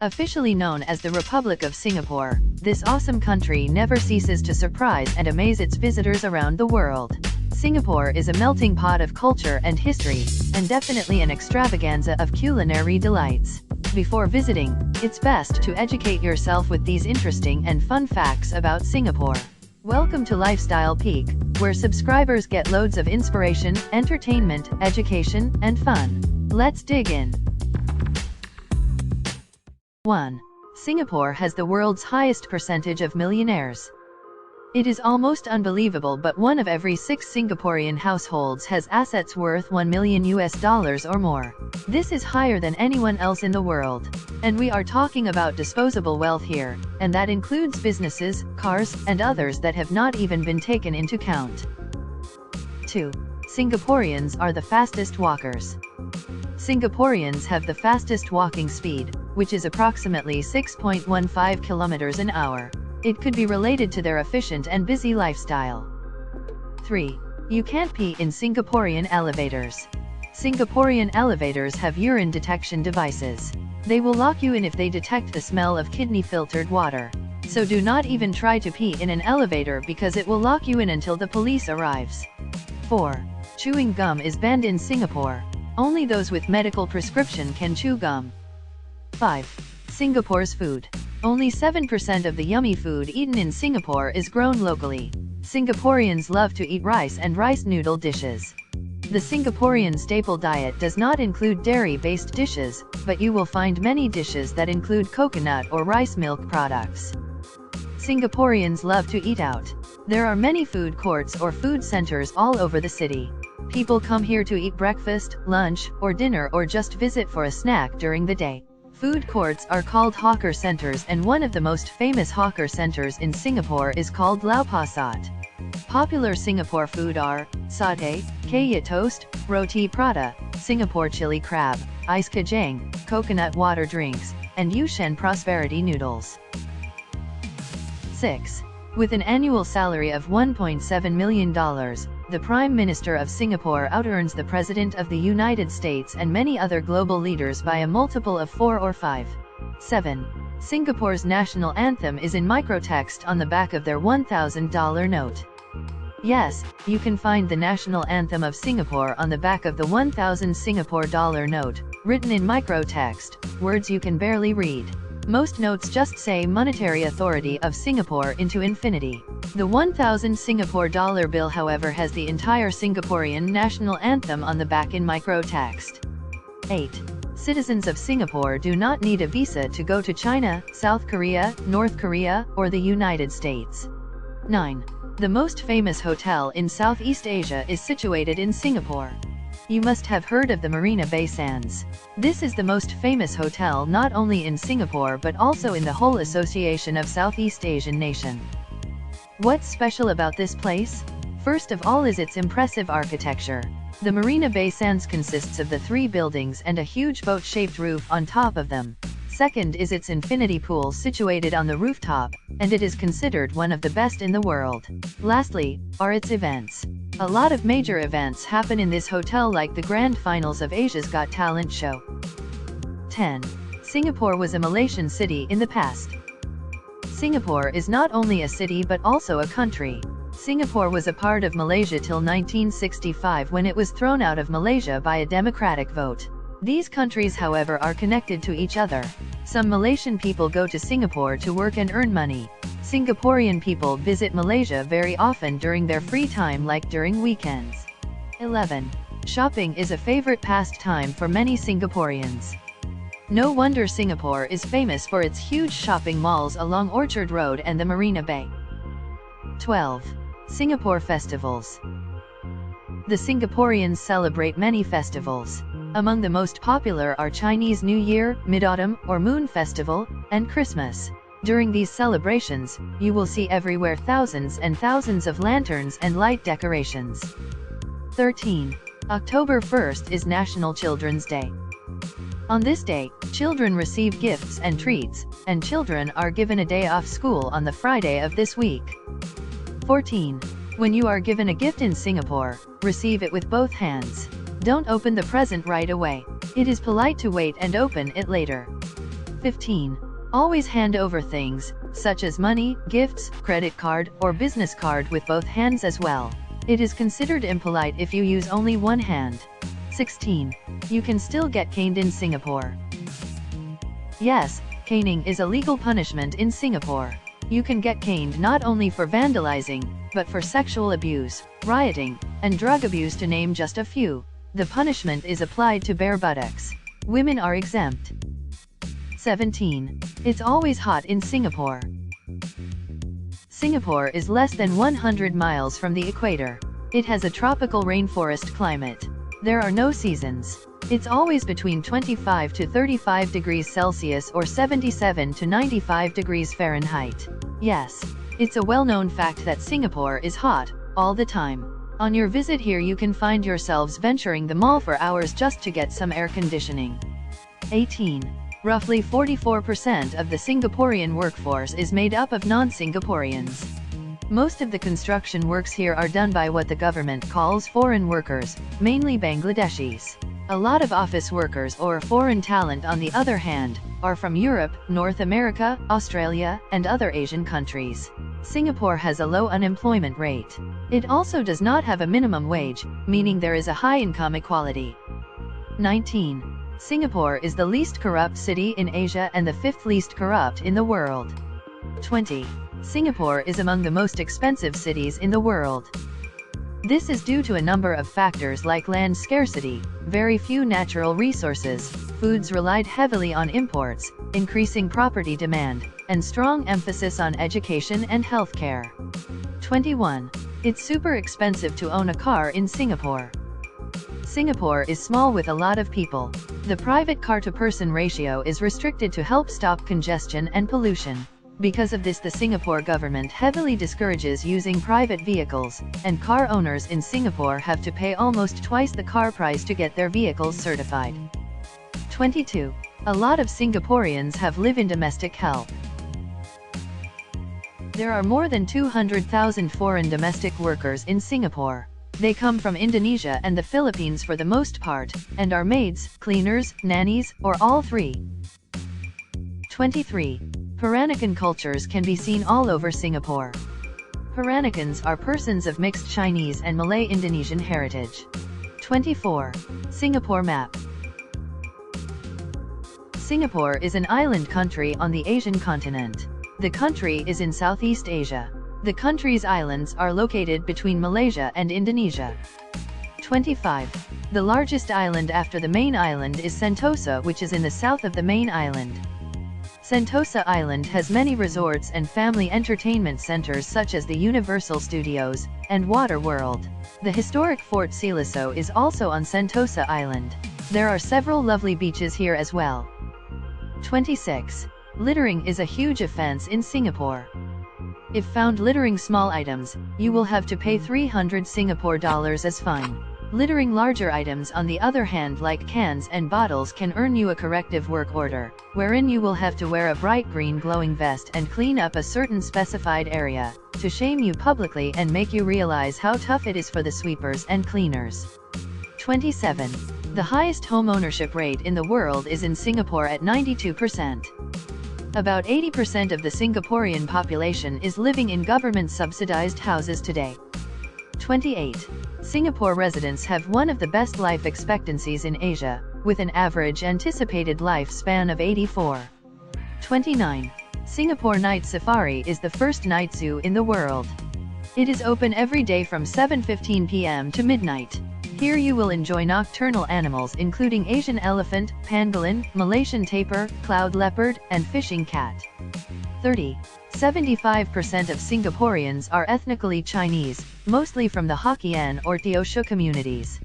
Officially known as the Republic of Singapore, this awesome country never ceases to surprise and amaze its visitors around the world. Singapore is a melting pot of culture and history, and definitely an extravaganza of culinary delights. Before visiting, it's best to educate yourself with these interesting and fun facts about Singapore. Welcome to Lifestyle Peak, where subscribers get loads of inspiration, entertainment, education, and fun. Let's dig in. 1. Singapore has the world's highest percentage of millionaires. It is almost unbelievable, but one of every 6 Singaporean households has assets worth $1 million or more. This is higher than anyone else in the world. And we are talking about disposable wealth here, and that includes businesses, cars, and others that have not even been taken into account. 2. Singaporeans are the fastest walkers. Singaporeans have the fastest walking speed, which is approximately 6.15 kilometers an hour. It could be related to their efficient and busy lifestyle. 3. You can't pee in Singaporean elevators. Singaporean elevators have urine detection devices. They will lock you in if they detect the smell of kidney-filtered water. So do not even try to pee in an elevator because it will lock you in until the police arrives. 4. Chewing gum is banned in Singapore. Only those with medical prescription can chew gum. 5. Singapore's food. Only 7% of the yummy food eaten in Singapore is grown locally. Singaporeans love to eat rice and rice noodle dishes. The Singaporean staple diet does not include dairy-based dishes, but you will find many dishes that include coconut or rice milk products. Singaporeans love to eat out. There are many food courts or food centers all over the city. People come here to eat breakfast, lunch, or dinner, or just visit for a snack during the day. Food courts are called hawker centers, and one of the most famous hawker centers in Singapore is called Lau Pa Sat. Popular Singapore food are satay, kaya toast, roti prata, Singapore chili crab, ice kajang, coconut water drinks, and Yushen prosperity noodles. 6. With an annual salary of $1.7 million, the Prime Minister of Singapore out-earns the President of the United States and many other global leaders by a multiple of 4 or 5. 7. Singapore's national anthem is in microtext on the back of their $1,000 note. Yes, you can find the national anthem of Singapore on the back of the 1,000 Singapore dollar note, written in microtext, words you can barely read. Most notes just say Monetary Authority of Singapore into infinity. The 1,000 Singapore dollar bill, however, has the entire Singaporean national anthem on the back in microtext. 8. Citizens of Singapore do not need a visa to go to China, South Korea, North Korea, or the United States. 9. The most famous hotel in Southeast Asia is situated in Singapore. You must have heard of the Marina Bay Sands. This is the most famous hotel not only in Singapore but also in the whole Association of Southeast Asian Nation. What's special about this place? First of all is its impressive architecture. The Marina Bay Sands consists of the 3 buildings and a huge boat-shaped roof on top of them. Second is its infinity pool situated on the rooftop, and it is considered one of the best in the world. Lastly, are its events. A lot of major events happen in this hotel, like the grand finals of Asia's Got Talent show. 10. Singapore was a Malaysian city in the past. Singapore is not only a city but also a country. Singapore was a part of Malaysia till 1965, when it was thrown out of Malaysia by a democratic vote. These countries, however, are connected to each other. Some Malaysian people go to Singapore to work and earn money. Singaporean people visit Malaysia very often during their free time, like during weekends. 11. Shopping is a favorite pastime for many Singaporeans. No wonder Singapore is famous for its huge shopping malls along Orchard Road and the Marina Bay. 12. Singapore festivals. The Singaporeans celebrate many festivals. Among the most popular are Chinese New Year, Mid-Autumn or Moon Festival, and Christmas. During these celebrations, you will see everywhere thousands and thousands of lanterns and light decorations. 13. October 1st is National Children's Day. On this day, children receive gifts and treats, and children are given a day off school on the Friday of this week. 14. When you are given a gift in Singapore, receive it with both hands. Don't open the present right away. It is polite to wait and open it later. 15. Always hand over things, such as money, gifts, credit card, or business card with both hands as well. It is considered impolite if you use only one hand. 16. You can still get caned in Singapore. Yes, caning is a legal punishment in Singapore. You can get caned not only for vandalizing, but for sexual abuse, rioting, and drug abuse, to name just a few. The punishment is applied to bare buttocks. Women are exempt. 17. It's always hot in Singapore. Singapore is less than 100 miles from the equator. It has a tropical rainforest climate. There are no seasons. It's always between 25 to 35 degrees Celsius or 77 to 95 degrees Fahrenheit. Yes, it's a well-known fact that Singapore is hot all the time. On your visit here you can find yourselves venturing the mall for hours just to get some air conditioning. 18. Roughly 44% of the Singaporean workforce is made up of non-Singaporeans. Most of the construction works here are done by what the government calls foreign workers, mainly Bangladeshis. A lot of office workers or foreign talent, on the other hand, are from Europe, North America, Australia, and other Asian countries. Singapore has a low unemployment rate. It also does not have a minimum wage, meaning there is a high income equality. 19. Singapore is the least corrupt city in Asia and the 5th least corrupt in the world. 20. Singapore is among the most expensive cities in the world. This is due to a number of factors like land scarcity, very few natural resources, foods relied heavily on imports, increasing property demand, and strong emphasis on education and healthcare. 21. It's super expensive to own a car in Singapore. Singapore is small with a lot of people. The private car-to-person ratio is restricted to help stop congestion and pollution. Because of this, the Singapore government heavily discourages using private vehicles, and car owners in Singapore have to pay almost twice the car price to get their vehicles certified. 22. A lot of Singaporeans have live-in domestic help. There are more than 200,000 foreign domestic workers in Singapore. They come from Indonesia and the Philippines for the most part, and are maids, cleaners, nannies, or all three. 23. Peranakan cultures can be seen all over Singapore. Peranakans are persons of mixed Chinese and Malay Indonesian heritage. 24. Singapore map. Singapore is an island country on the Asian continent. The country is in Southeast Asia. The country's islands are located between Malaysia and Indonesia. 25. The largest island after the main island is Sentosa, which is in the south of the main island. Sentosa Island has many resorts and family entertainment centers such as the Universal Studios and Water World. The historic Fort Siloso is also on Sentosa Island. There are several lovely beaches here as well. 26. Littering is a huge offense in Singapore. If found littering small items, you will have to pay 300 Singapore dollars as fine. Littering larger items, on the other hand, like cans and bottles, can earn you a corrective work order, wherein you will have to wear a bright green glowing vest and clean up a certain specified area, to shame you publicly and make you realize how tough it is for the sweepers and cleaners. 27. The highest home ownership rate in the world is in Singapore at 92%. About 80% of the Singaporean population is living in government-subsidized houses today. 28. Singapore residents have one of the best life expectancies in Asia, with an average anticipated lifespan of 84. 29. Singapore Night Safari is the first night zoo in the world. It is open every day from 7:15 p.m. to midnight. Here you will enjoy nocturnal animals including Asian elephant, pangolin, Malaysian tapir, cloud leopard, and fishing cat. 30. 75% of Singaporeans are ethnically Chinese, mostly from the Hokkien or Teochew communities.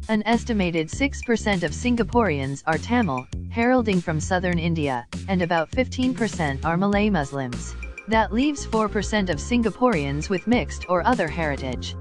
An estimated 6% of Singaporeans are Tamil, heralding from southern India, and about 15% are Malay Muslims. That leaves 4% of Singaporeans with mixed or other heritage.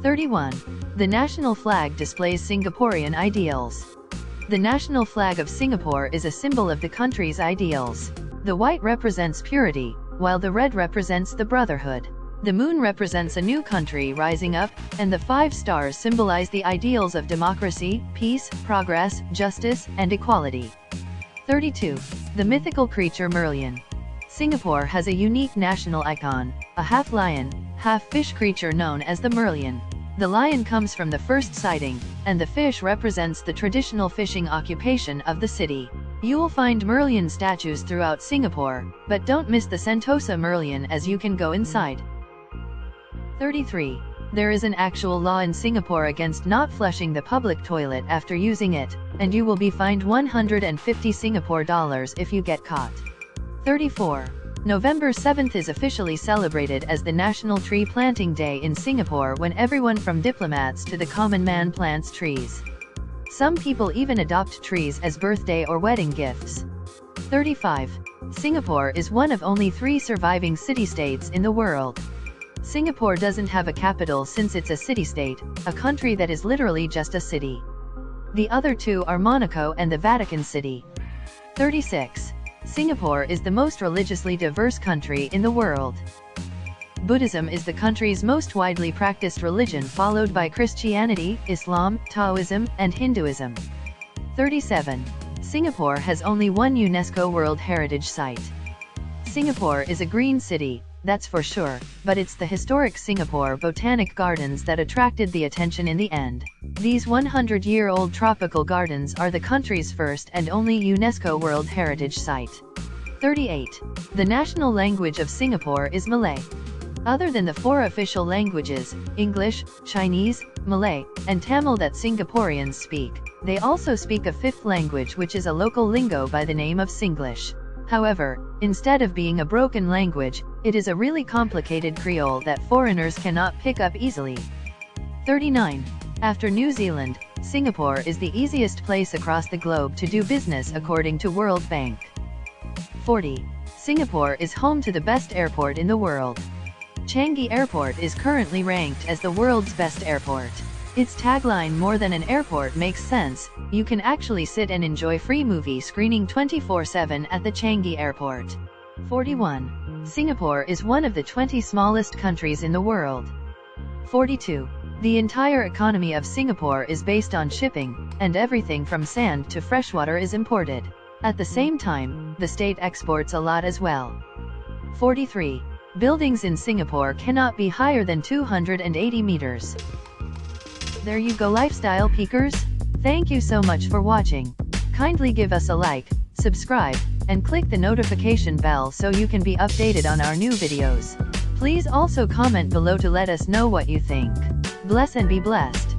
31. The national flag displays Singaporean ideals. The national flag of Singapore is a symbol of the country's ideals. The white represents purity, while the red represents the brotherhood. The moon represents a new country rising up, and the 5 stars symbolize the ideals of democracy, peace, progress, justice, and equality. 32. The mythical creature Merlion. Singapore has a unique national icon, a half-lion, half-fish creature known as the Merlion. The lion comes from the first sighting, and the fish represents the traditional fishing occupation of the city. You will find Merlion statues throughout Singapore, but don't miss the Sentosa Merlion as you can go inside. 33. There is an actual law in Singapore against not flushing the public toilet after using it, and you will be fined 150 Singapore dollars if you get caught. 34. November 7th is officially celebrated as the National Tree Planting Day in Singapore, when everyone from diplomats to the common man plants trees. Some people even adopt trees as birthday or wedding gifts. 35. Singapore is one of only 3 surviving city-states in the world. Singapore doesn't have a capital since it's a city-state, a country that is literally just a city. The other 2 are Monaco and the Vatican City. 36. Singapore is the most religiously diverse country in the world. Buddhism is the country's most widely practiced religion, followed by Christianity, Islam, Taoism, and Hinduism. 37. Singapore has only one UNESCO World Heritage Site. Singapore is a green city, that's for sure, but it's the historic Singapore Botanic Gardens that attracted the attention in the end. These 100-year-old tropical gardens are the country's first and only UNESCO World Heritage Site. 38. The national language of Singapore is Malay. Other than the 4 official languages, English, Chinese, Malay, and Tamil that Singaporeans speak, they also speak a 5th language, which is a local lingo by the name of Singlish. However, instead of being a broken language, it is a really complicated Creole that foreigners cannot pick up easily. 39. After New Zealand, Singapore is the easiest place across the globe to do business according to World Bank. 40. Singapore is home to the best airport in the world. Changi Airport is currently ranked as the world's best airport. Its tagline, "More than an airport," makes sense. You can actually sit and enjoy free movie screening 24/7 at the Changi Airport. 41. Singapore is one of the 20 smallest countries in the world. 42. The entire economy of Singapore is based on shipping, and everything from sand to freshwater is imported. At the same time, the state exports a lot as well. 43. Buildings in Singapore cannot be higher than 280 meters. There you go, lifestyle peakers. Thank you so much for watching. Kindly give us a like, subscribe, and click the notification bell so you can be updated on our new videos. Please also comment below to let us know what you think. Bless and be blessed.